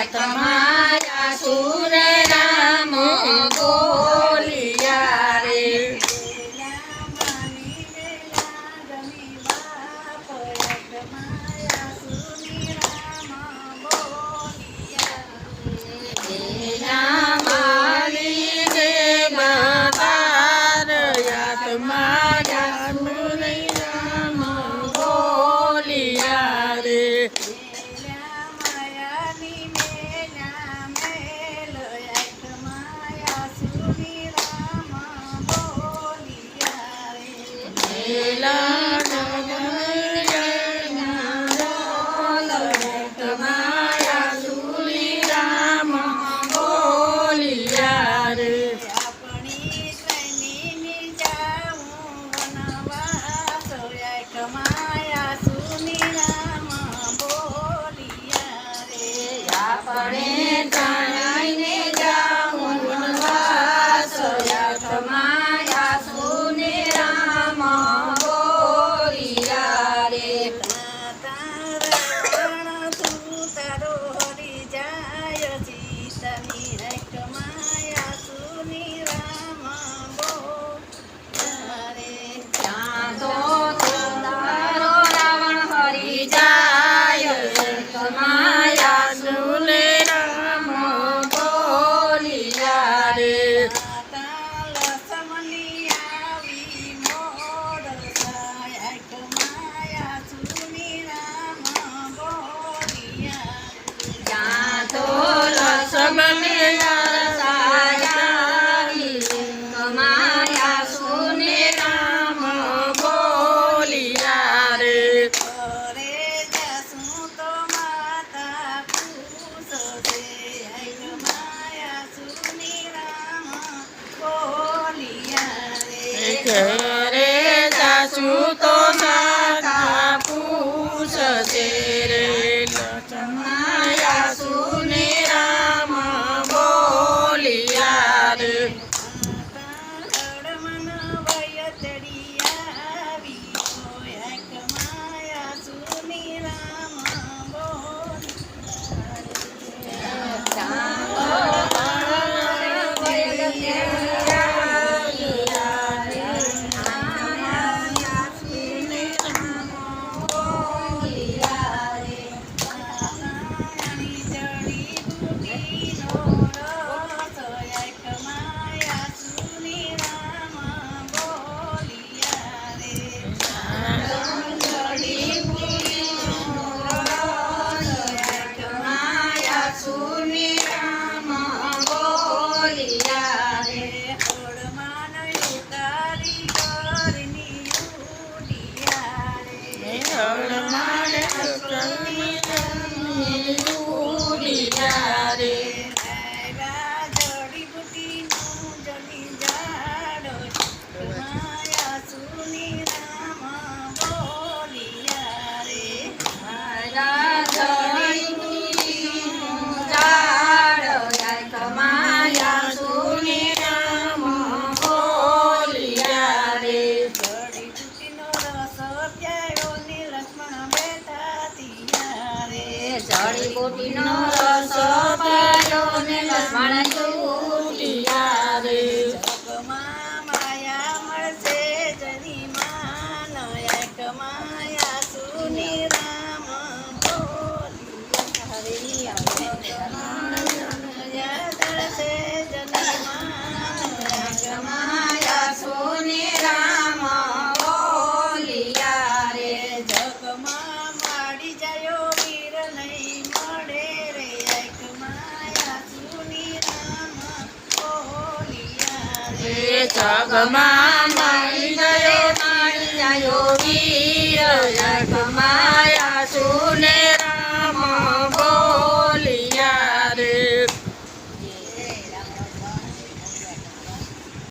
તમારા સુર રામ બોલિયા રે ઘરે જાશું તો માતા પૂછશે રે લક્ષ્મણ સુને રામ બોલિયા રે જડીબુટીનો રસ પાયો ને લક્ષ્મણ ચૂટિયા રે જગમાં માયા મળશે જની માન એક માયા સુની રામ બોલિયા દળશે જની માન એક માયા સુની રામ બોલિયા રે જગમાં માડી જાયો જગમાં મારી ગયો વીર